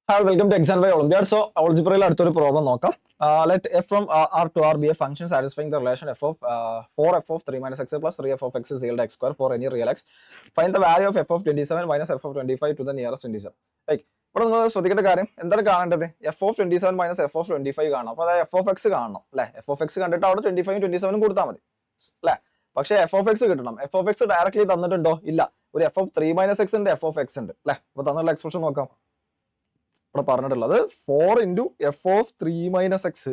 Hi, welcome to Exam by Olympiad. So, algebra അടുത്തൊരു problem നോക്കാം. Let f from R to R be a function satisfying the relation f of 4f of 3 minus x plus 3f of x is equal to x square for any real x. Find the value of f of 27 minus f of 25 to the nearest 27. Like, ഇവിടെ നിങ്ങൾ ശ്രദ്ധിക്കേണ്ട കാര്യം എന്താണ് കാണേണ്ടത്? f of 27 minus f of 25 കാണണം. അപ്പോൾ അതായത് f of x കാണണം അല്ലേ? f of x കണ്ടിട്ട് അവിടെ 25 27 കൊടുത്താൽ മതി അല്ലേ? പക്ഷേ f of x കിട്ടണം. f of x ഡയറക്റ്റ്ലി തന്നിട്ടുണ്ടോ? ഇല്ല. ഒരു f of 3 minus x ഉണ്ട്, f of x ഉണ്ട് അല്ലേ? അപ്പോൾ തന്നുള്ള എക്സ്പ്രഷൻ നോക്കാം. ഇവിടെ പറഞ്ഞിട്ടുള്ളത് 4 into f of 3 minus x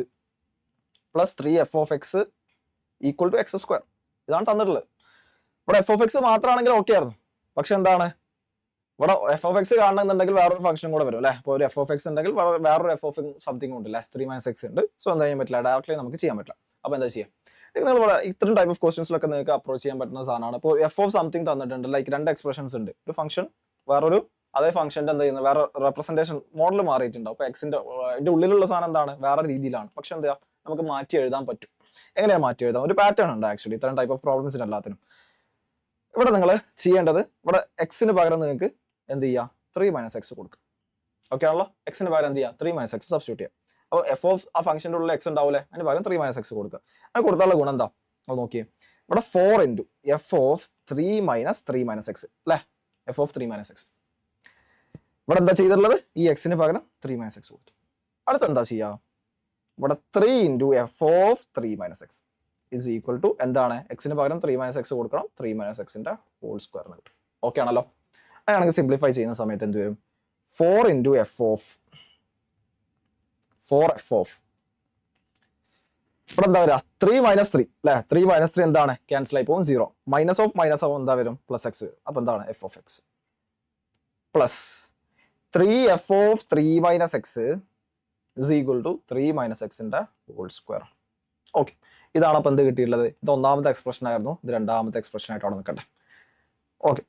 plus 3 f of x equal to x square. ഇതാണ് തന്നിട്ടുള്ളത്. ഇവിടെ എഫ് ഓഫ് എക്സ് മാത്രമാണെങ്കിൽ ഓക്കെ ആയിരുന്നു. പക്ഷെ എന്താണ് ഇവിടെ എഫ് ഓഫ് എക്സ് കാണണമെന്നുണ്ടെങ്കിൽ വേറൊരു ഫംഗ്ഷൻ കൂടെ വരും അല്ലേ? ഇപ്പോൾ ഒരു എഫ് ഓഫ് എക്സ് ഉണ്ടെങ്കിൽ വേറൊരു എഫ് ഓഫ് സംതിങ് ഉണ്ട് അല്ലേ? 3 മൈനസ് എക്സ് ഉണ്ട്. സോ എന്താ ചെയ്യാൻ പറ്റില്ല, ഡയറക്റ്റ്ലി നമുക്ക് ചെയ്യാൻ പറ്റില്ല. അപ്പോൾ എന്താ ചെയ്യാം? നിങ്ങൾ ഇവിടെ ഇത്രയും ടൈപ്പ് ഓഫ് ക്വസ്റ്റ്യൻസിലൊക്കെ നിങ്ങൾക്ക് അപ്രോച്ച് ചെയ്യാൻ പറ്റുന്ന സാധനമാണ്. ഇപ്പോൾ എഫ് ഓഫ് സംതിങ് തന്നിട്ടുണ്ട്, ലൈക്ക് രണ്ട് എക്സ്പ്രഷൻസ് ഉണ്ട്, ഒരു ഫംഗ്ഷൻ വേറൊരു അതേ ഫംഗ്ഷൻ്റെ എന്താ ചെയ്യുന്നത് വേറെ റെപ്രസെന്റേഷൻ മോഡൽ മാറിയിട്ടുണ്ടാവും. അപ്പോൾ എക്സിന്റെ ഉള്ളിലുള്ള സാധനം എന്താണ് വേറെ രീതിയിലാണ്. പക്ഷെ എന്താ നമുക്ക് മാറ്റി എഴുതാൻ പറ്റും. എങ്ങനെയാണ് മാറ്റി എഴുതാം? ഒരു പാറ്റേൺ ഉണ്ട് ആക്ച്വലി ഇത്തരം ടൈപ്പ് ഓഫ് പ്രോബ്ലംസിന് എല്ലാത്തിനും. ഇവിടെ നിങ്ങൾ ചെയ്യേണ്ടത് ഇവിടെ എക്സിന് പകരം നിങ്ങൾക്ക് എന്ത് ചെയ്യുക, 3 മൈനസ് എക്സ് കൊടുക്കുക. ഓക്കെ ആണല്ലോ? എക്സിന് പകരം എന്ത് ചെയ്യുക, 3 മൈനസ് എക്സ് സബ്സ്റ്റിറ്റ്യൂട്ട് ചെയ്യുക. അപ്പോൾ എഫ് ഓഫ് ആ ഫംഗ്ഷൻ്റെ ഉള്ളിൽ എക്സ് ഉണ്ടാവില്ലേ, അതിന് പകരം 3 മൈനസ് എക്സ് കൊടുക്കുക. അത് കൊടുത്താലുള്ള ഗുണം എന്താ അത് നോക്കിയേ. ഇവിടെ 4 into f of 3 minus x അല്ലേ? F of 3 minus x. ഇവിടെ എന്താ ചെയ്തിട്ടുള്ളത്, ഈ എക്സിന് പകരം 3 മൈനസ് എക്സ് കൊടുത്തു. അടുത്ത് എന്താ ചെയ്യുക, ഇവിടെ 3 into f of 3 minus x is equal to എന്താണ്, എക്സിന് പകരം 3 മൈനസ് എക്സ് കൊടുക്കണം, 3 മൈനസ് എക്സിന്റെ ഹോൾ സ്ക്വയർ കിട്ടും. ഓക്കെ ആണല്ലോ? അങ്ങനെയാണെങ്കിൽ സിംപ്ലിഫൈ ചെയ്യുന്ന സമയത്ത് എന്ത് വരും, 4 into f of 4 f of ഇവിടെ എന്താ വരിക, 3 മൈനസ് 3 അല്ലെ? 3 മൈനസ് 3 എന്താണ്, ക്യാൻസൽ ആയി പോകും, 0. മൈനസ് ഓഫ് എന്താ വരും, പ്ലസ് എക്സ് വരും. അപ്പൊ എന്താണ് f of x plus 3 f of 3 minus x is equal to 3 minus എക്സിന്റെ ഹോൾ സ്ക്വയർ. ഓക്കെ, ഇതാണ് അപ്പം എന്ത് കിട്ടിയിട്ടുള്ളത്. ഇത് ഒന്നാമത്തെ എക്സ്പ്രഷൻ ആയിരുന്നു, ഇത് രണ്ടാമത്തെ എക്സ്പ്രഷൻ ആയിട്ട് അവിടെ നിൽക്കട്ടെ. ഓക്കെ,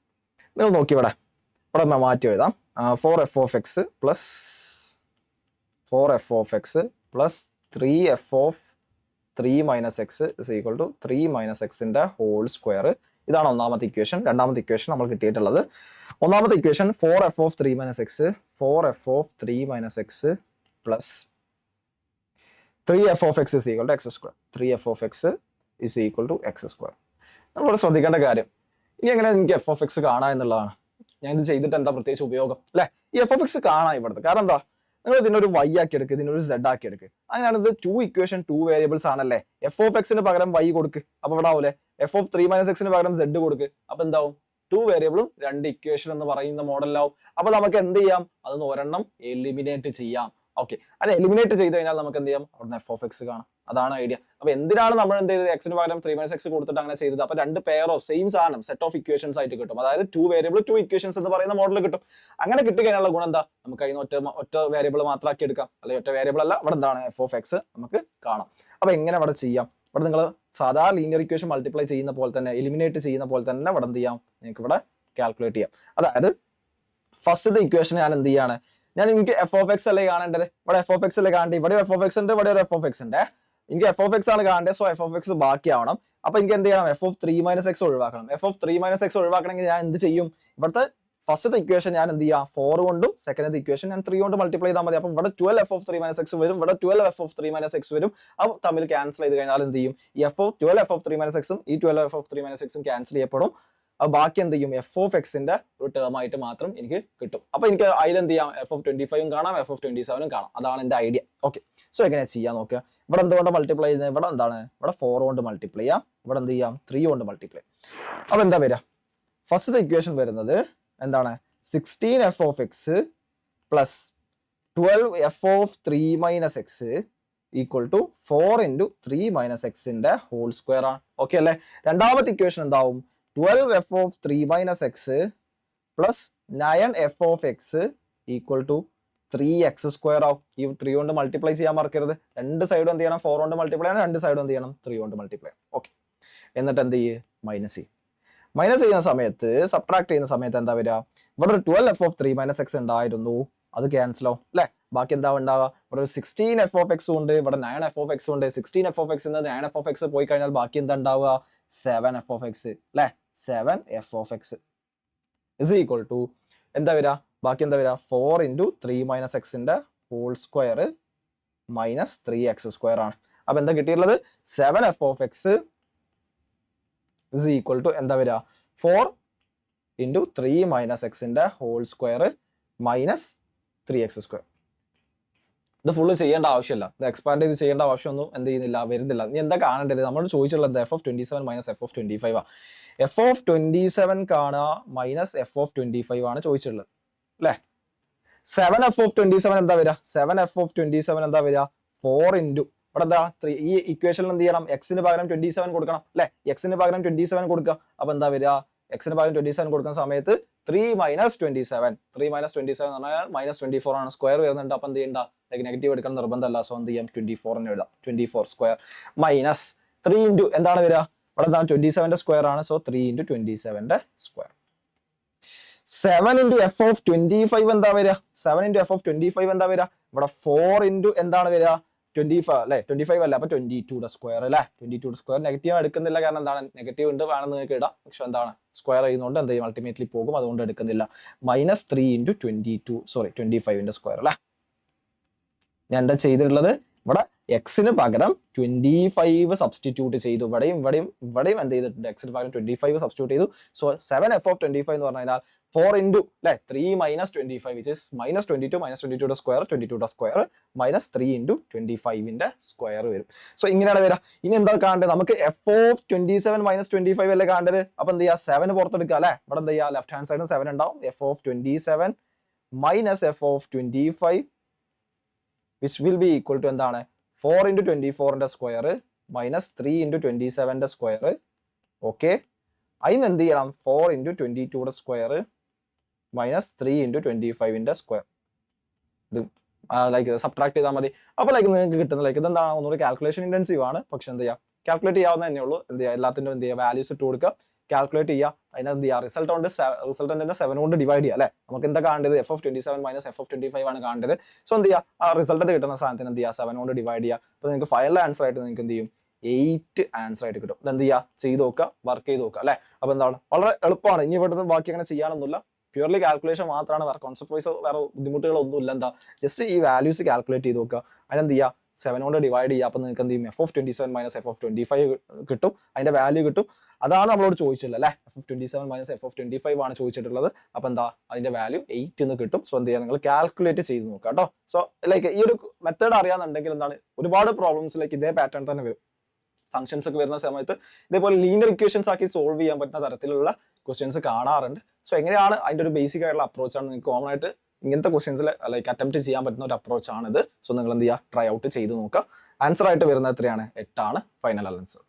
നിങ്ങൾ നോക്കി ഇവിടെ മാറ്റി എഴുതാം. 4 f of x plus 4 f of x plus 3 f of 3 minus x is equal to 3 minus എക്സിന്റെ ഹോൾ സ്ക്വയർ. ഇതാണ് ഒന്നാമത്തെ ഇക്വേഷൻ. രണ്ടാമത്തെ ഇക്വേഷൻ നമ്മൾ കിട്ടിയിട്ടുള്ളത്, ഒന്നാമത്തെ equation 4 f of 3 minus x 4 f of 3 minus x plus 3 f of x is equal to x square. 3 f of x is equal to x square. നമ്മളിവിടെ ശ്രദ്ധിക്കേണ്ട കാര്യം, ഇനി എങ്ങനെ എനിക്ക് എഫ് ഓഫ് എക്സ് കാണാം എന്നുള്ളതാണ്. ഞാൻ ഇത് ചെയ്തിട്ട് എന്താ പ്രത്യേകിച്ച് ഉപയോഗം അല്ലെ? ഈ എഫ് ഓഫ് എക്സ് കാണാം ഇവിടുത്തെ. കാരണം എന്താ, നിങ്ങൾ ഇതിനൊരു വൈ ആക്കി എടുക്കുക, ഇതിനൊരു സെഡ് ആക്കി എടുക്കുക. അങ്ങനെയാണ് ഇത് 2 ഇക്വേഷൻ 2 വേരിയബിൾസ് ആണല്ലേ. എഫ് ഓഫ് എക്സിന് പകരം വൈ കൊടുക്ക്, അപ്പൊ ഇവിടെ ആവൂലെ എഫ് ഓഫ് 3 മൈനസ് എക്സിന് പകരം സെഡ് കൊടുക്ക്. അപ്പൊ എന്താവും, 2 വേരിയബിളും 2 ഇക്വേഷൻ എന്ന് പറയുന്ന മോഡലാവും. അപ്പൊ നമുക്ക് എന്ത് ചെയ്യാം, അതൊന്ന് ഒരെണ്ണം എലിമിനേറ്റ് ചെയ്യാം. ഓക്കെ, അത് എലിമിനേറ്റ് ചെയ്ത് കഴിഞ്ഞാൽ നമുക്ക് എന്ത് ചെയ്യാം, അവിടുന്ന് എഫ് ഓഫ് എക്സ് കാണാം. അതാണ് ഐഡിയ. അപ്പൊ എന്തിനാണ് നമ്മൾ എന്ത് ചെയ്തത്, എക്സിന് പകരം 3 മൈനസ് എക്സ് കൊടുത്തിട്ട് അങ്ങനെ ചെയ്തത്. അപ്പൊ 2 പെയർ ഓഫ് സെയിം സാധനം സെറ്റ് ഓഫ് ഇക്വേഷൻസ് ആയിട്ട് കിട്ടും. അതായത് 2 വേരിയബിൾ 2 ഇക്വേഷൻസ് എന്ന് പറയുന്ന മോഡൽ കിട്ടും. അങ്ങനെ കിട്ടിക്കഴിഞ്ഞാലുള്ള ഗുണം എന്താ, നമുക്ക് അതിന് ഒറ്റ വേരിയബിൾ മാത്രമാക്കി എടുക്കാം. അല്ലെങ്കിൽ ഒറ്റ വേരിയബിൾ അല്ല, ഇവിടെ എന്താണ് എഫ് ഓഫ് എക്സ് നമുക്ക് കാണാം. അപ്പൊ എങ്ങനെ ഇവിടെ ചെയ്യാം, ഇവിടെ നിങ്ങൾ സാധാ ലീനിയർ ഇക്വേഷൻ മൾട്ടിപ്ലൈ ചെയ്യുന്ന പോലെ തന്നെ എലിമിനേറ്റ് ചെയ്യുന്ന പോലെ തന്നെ ഇവിടെ എന്ത് ചെയ്യാം, നിങ്ങൾക്ക് ഇവിടെ കാൽക്കുലേറ്റ് ചെയ്യാം. അതായത് ഫസ്റ്റത്തെ ഇക്വേഷൻ ഞാൻ എന്ത് ചെയ്യാണ്, ഞാൻ എനിക്ക് എഫ് ഓഫ് എക്സ് അല്ലേ കാണേണ്ടത്, ഇവിടെ എഫ് ഓഫ് എക്സ് അല്ലേ കാണേണ്ടത്, ഇവിടെ എഫ് ഓഫ് എക്സ് ഉണ്ട്, ഇവിടെ ഒരു എഫ് ഓഫ് എക്സ് ഉണ്ട്. എനിക്ക് എഫ് ഓഫ് എക്സ് ആണ് കാണേണ്ടത്. സോ എഫ് ഓഫ് എക്സ് ബാക്കിയാവണം. അപ്പൊ എനിക്ക് എന്ത് ചെയ്യണം, എഫ് ഓഫ് 3 മൈനസ് എക്സ് ഒഴിവാക്കണം. എഫ് ഓഫ് 3 മൈനസ് എക്സ് ഒഴിവാക്കണമെങ്കിൽ ഞാൻ എന്ത് ചെയ്യും, ഇവിടുത്തെ ഫസ്റ്റത്തെ ഇക്വേഷൻ ഞാൻ എന്ത് ചെയ്യാം, 4 കൊണ്ടും സെക്കൻഡത്തെ ഇക്വേഷൻ ഞാൻ 3 കൊണ്ട് മൾട്ടിപ്ലൈ ചെയ്താൽ മതി. അപ്പൊ ഇവിടെ 12 എഫ് ഓഫ് 3 മൈനസ് എക്സ് വരും, ഇവിടെ 12 എഫ് ഓഫ് 3 മൈനസ് എക്സ് വരും. അപ്പൊ തമ്മിൽ ക്യാൻസൽ ചെയ്ത് കഴിഞ്ഞാൽ എന്ത് ചെയ്യും, ഈ 12 എഫ് ഓഫ് 3 മൈനസ് എക്സും ഈ 12 എഫ് ഓഫ് 3 മൈനസ് എക്സും ക്യാൻസൽ ചെയ്യപ്പെടും. അപ്പൊ ബാക്കി എന്ത് ചെയ്യും, എഫ് ഓഫ് എക്സിന്റെ ഒരു ടേം ആയിട്ട് മാത്രം എനിക്ക് കിട്ടും. അപ്പൊ എനിക്ക് അതിൽ എന്ത് ചെയ്യാം, എഫ് ഓഫ് 25 കാണാം, എഫ് ഓഫ് 27 കാണാം. അതാണ് എന്റെ ഐഡിയ. ഓക്കെ, സോ എങ്ങനെ ചെയ്യാൻ നോക്കുക. ഇവിടെ എന്തുകൊണ്ട് മൾട്ടിപ്ലൈ ചെയ്യുന്നത്, ഇവിടെ എന്താണ്, ഇവിടെ 4 കൊണ്ട് മൾട്ടിപ്ലൈ ചെയ്യാം, ഇവിടെ എന്ത് ചെയ്യാം 3 കൊണ്ട് മൾട്ടിപ്ലൈ. അപ്പൊ എന്താ വരിക, ഫസ്റ്റ് ഇക്വേഷൻ വരുന്നത് എന്താണ്, 16 f of x plus 12 f of 3 minus x equal to 4 into 3 minus എക്സിന്റെ ഹോൾ സ്ക്വയർ ആണ്. ഓക്കെ അല്ലേ? രണ്ടാമത്തെ ഇക്വേഷൻ എന്താവും, 12 f of 3 minus x plus 9 f of x equal to 3 x square ആവും. ഈ 3 കൊണ്ട് മൾട്ടിപ്ലൈ ചെയ്യാൻ മറക്കരുത്. രണ്ട് സൈഡും എന്ത് ചെയ്യണം, 4 കൊണ്ട് മൾട്ടിപ്ലൈ ചെയ്യണം, രണ്ട് സൈഡും എന്ത് ചെയ്യണം, 3 കൊണ്ട് മൾട്ടിപ്ലൈ ചെയ്യണം. ഓക്കെ, എന്നിട്ട് എന്ത് ചെയ്യ്, മൈനസ് ചെയ്യും. മൈനസ് ചെയ്യുന്ന സമയത്ത്, സബ്ട്രാക്ട് ചെയ്യുന്ന സമയത്ത് എന്താ വരിക, ഇവിടെ ഒരു 12 എഫ് ഓഫ് 3 മൈനസ് എക്സ് ഉണ്ടായിരുന്നു, അത് ക്യാൻസൽ ആവും അല്ലെ. ബാക്കി എന്താ ഉണ്ടാവുക, ഇവിടെ ഒരു 16 എഫ് ഓഫ് എക്സ് ഉണ്ട്, ഇവിടെ 9 എഫ് ഓഫ് എക്സ് ഉണ്ട്. 16 f of X 9 f of X പോയി കഴിഞ്ഞാൽ ബാക്കി എന്താ ഉണ്ടാവുക, 7 എഫ് ഓഫ് എക്സ് അല്ലെ. 7 f of x is equal to എന്താ വരിക, ബാക്കി എന്താ വരിക 4 ഇൻറ്റു 3 മൈനസ് എക്സിന്റെ ഹോൾ സ്ക്വയർ മൈനസ് 3x² ആണ്. അപ്പൊ എന്താ കിട്ടിയിട്ടുള്ളത് 7f(x) is equal to എന്താ വരിക 4 ഇൻറ്റു 3 മൈനസ് എക്സിന്റെ ഹോൾ സ്ക്വയർ മൈനസ് 3x². ഇത് ഫുള്ള് ചെയ്യേണ്ട ആവശ്യമില്ല, ഇത് എക്സ്പാൻഡ് ചെയ്ത് ചെയ്യേണ്ട ആവശ്യമൊന്നും എന്ത് ചെയ്യുന്നില്ല, വരുന്നില്ല. ഇനി എന്താ കാണേണ്ടത്, നമ്മൾ ചോദിച്ചുള്ളത് f(27) മൈനസ് f(25) ആ. f(27) കാണുക മൈനസ് f(25) ആണ് ചോദിച്ചിട്ടുള്ളത് അല്ലേ. 7f(27) എന്താ വരിക, 7f(27) എന്താ വരിക 4 ഇൻറ്റു ഇവിടെ എന്താ 3. ഈ ഇക്വേഷനിൽ എന്ത് ചെയ്യണം, എക്സിന് പകരം 27 കൊടുക്കണം അല്ലെ, എക്സിന് പകരം 27 കൊടുക്കുക. അപ്പൊ എന്താ വരിക, എക്സിന് പകരം 27 കൊടുക്കുന്ന സമയത്ത് 3 മൈനസ് 27 എന്ന് പറഞ്ഞാൽ -24 ആണ്, സ്ക്വയർ വരുന്നുണ്ട്. അപ്പൊ എന്ത് ചെയ്യണ്ട, നെഗറ്റീവ് എടുക്കണം നിർബന്ധമല്ല. സോ എന്ത് ചെയ്യാം 24 എന്ന് എഴുതാം. 24 സ്ക്വയർ മൈനസ് 3 ഇൻറ്റു എന്താണ് വരിക, ഇവിടെ എന്താണ് 27ന്റെ സ്ക്വയർ ആണ്. സോ 3 ഇൻറ്റു 27ന്റെ സ്ക്വയർ. 7 ഇൻറ്റു f(25) എന്താ വരിക, 7 ഇൻറ്റു f(25) എന്താ വരിക, ഇവിടെ 4 ഇൻറ്റു എന്താണ് വരിക 25 അല്ലെ, 25 അല്ല, അപ്പൊ 22യുടെ സ്ക്വയർ അല്ലെ. 22യുടെ സ്ക്വയർ നെഗറ്റീവ് എടുക്കുന്നില്ല, കാരണം എന്താണ് നെഗറ്റീവ് ഉണ്ട്, വേണമെന്ന് നിങ്ങൾക്ക് ഇടാം. പക്ഷെ എന്താണ് സ്ക്വയർ ചെയ്യുന്നതുകൊണ്ട് എന്ത് ചെയ്യും, അൾട്ടിമേറ്റ്ലി പോകും, അതുകൊണ്ട് എടുക്കുന്നില്ല. മൈനസ് 3 ഇൻറ്റു 25ന്റെ സ്ക്വയർ അല്ലെ. ഞാൻ എന്താ ചെയ്തിട്ടുള്ളത്, ഇവിടെ എക്സിന് പകരം 25 സബ്സ്റ്റിറ്റ്യൂട്ട് ചെയ്തു. ഇവിടെയും എന്ത് ചെയ്തിട്ടുണ്ട്, എക്സിന് പകരം 25 സബ്സ്റ്റിറ്റ്യൂട്ട് ചെയ്തു. സോ 7f(25) എന്ന് പറഞ്ഞു കഴിഞ്ഞാൽ 4 ഇൻറ്റു അല്ലെ 3 minus 25 which is minus 22 minus 22യുടെ സ്ക്വയർ 22യുടെ സ്ക്വയർ മൈനസ് 3 ഇൻറ്റു 25ന്റെ സ്ക്വയർ വരും. സോ ഇങ്ങനെയാണ് വരിക. ഇനി എന്താ കാണേണ്ടത്, നമുക്ക് f(27) മൈനസ് 25 അല്ലേ കാണേണ്ടത്. അപ്പൊ എന്ത് ചെയ്യുക, 7 പുറത്തെടുക്കുക അല്ലെ. ഇവിടെ എന്ത് ചെയ്യുക, ലെഫ്റ്റ് ഹാൻഡ് സൈഡിൽ 7 ഉണ്ടാവും. f(27) minus f(25) which will be equal to എന്താണ് 4 ഇൻറ്റു 24ന്റെ സ്ക്വയർ മൈനസ് 3 ഇൻറ്റു 27ന്റെ സ്ക്വയർ. ഓക്കെ, അതിന് എന്ത് ചെയ്യണം 4 ഇൻറ്റു 22യുടെ സ്ക്വയർ മൈനസ് 3 ഇൻറ്റു 25ന്റെ സ്ക്വയർ. ഇത് ലൈക്ക് സബ്ട്രാക്ട് ചെയ്താൽ മതി. അപ്പോൾ ലൈക്ക് നിങ്ങൾക്ക് കിട്ടുന്ന ലൈക്ക് ഇതെന്താണ്, ഒന്നുകൂടി കാൽക്കുലേഷൻ ഇന്റൻസീവ് ആണ്. പക്ഷെ എന്ത് ചെയ്യുക, കാൽക്കുലേറ്റ് ചെയ്യാവുന്ന തന്നെ ഉള്ളൂ. എന്ത് ചെയ്യുക, എല്ലാത്തിനും എന്ത് ചെയ്യുക, വാല്യൂസ് ഇട്ട് കൊടുക്കുക, കാൽക്കുലേറ്റ് ചെയ്യുക. അതിന് എന്ത് ചെയ്യുക, റിസൾട്ടന്റിന്റെ 7 കൊണ്ട് ഡിവൈഡ് ചെയ്യുക അല്ലെ. നമുക്ക് എന്താ കാണേണ്ടത്, f(27) മൈനസ് f(25) ആണ് കാണേണ്ടത്. സോ എന്ത് ചെയ്യുക, ആ റിസൾട്ട് കിട്ടുന്ന സാധനത്തിന് എന്ത് ചെയ്യുക, 7 കൊണ്ട് ഡിവൈഡ് ചെയ്യുക. അപ്പോൾ നിങ്ങൾക്ക് ഫൈനൽ ആൻസർ ആയിട്ട് നിങ്ങൾക്ക് എന്ത് ചെയ്യും, 8 ആൻസർ ആയിട്ട് കിട്ടും. ഇത് എന്ത് ചെയ്യുക, ചെയ്ത് നോക്കുക, വർക്ക് ചെയ്ത് നോക്കുക അല്ലെ. അപ്പോൾ എന്താണ്, വളരെ എളുപ്പമാണ്. ഇനി ഇവിടുത്തെ ബാക്കി അങ്ങനെ ചെയ്യാനൊന്നുമില്ല, പ്യൂർലി കാൽക്കുലേഷൻ മാത്രമാണ്, വേറെ കോൺസെപ്റ്റ് വൈസ് വേറെ ബുദ്ധിമുട്ടുകളൊന്നും ഇല്ല. എന്താ, ജസ്റ്റ് ഈ വാല്യൂസ് കാൽക്കുലേറ്റ് ചെയ്ത് നോക്കുക. അതിനെന്ത് ചെയ്യുക, 7 കൊണ്ട് ഡിവൈഡ് ചെയ്യുക. അപ്പോൾ നിങ്ങൾക്ക് എന്ത് ചെയ്യും, f(27) മൈനസ് f(25) കിട്ടും, അതിന്റെ വാല്യൂ കിട്ടും. അതാണ് നമ്മളോട് ചോദിച്ചിട്ടുള്ളത് അല്ലെ. f(27) മൈനസ് f(25) ആണ് ചോദിച്ചിട്ടുള്ളത്. അപ്പൊ എന്താ, അതിന്റെ വാല്യൂ 8 എന്ന് കിട്ടും. സോ എന്ത് ചെയ്യുക, നിങ്ങൾ കാൽക്കുലേറ്റ് ചെയ്ത് നോക്കുക കേട്ടോ. സോ ലൈക്ക് ഈ ഒരു മെത്തേഡ് അറിയാന്നുണ്ടെങ്കിൽ എന്താണ്, ഒരുപാട് പ്രോബ്ലംസ് ലൈക്ക് ഇതേ പാറ്റേൺ തന്നെ വരും. ഫംഗ്ഷൻസ് ഒക്കെ വരുന്ന സമയത്ത് ഇതേപോലെ ലീനിയർ ഇക്വേഷൻസ് ആക്കി സോൾവ് ചെയ്യാൻ പറ്റുന്ന തരത്തിലുള്ള ക്വസ്റ്റ്യൻസ് കാണാറുണ്ട്. സോ എങ്ങനെയാണ് അതിന്റെ ഒരു ബേസിക് ആയിട്ടുള്ള അപ്രോച്ചാണ്, നിങ്ങൾക്ക് കോമൺ ആയിട്ട് ഇങ്ങനത്തെ ക്വസ്റ്റ്യൻസിൽ ലൈക്ക് അറ്റംപ്റ്റ് ചെയ്യാൻ പറ്റുന്ന ഒരു അപ്രോച്ച് ആണിത്. സോ നിങ്ങൾ എന്ത് ചെയ്യുക, ട്രൈ ഔട്ട് ചെയ്ത് നോക്കുക. ആൻസർ ആയിട്ട് വരുന്നത് എത്രയാണ്, 8 ആണ് ഫൈനൽ ആൻസർ.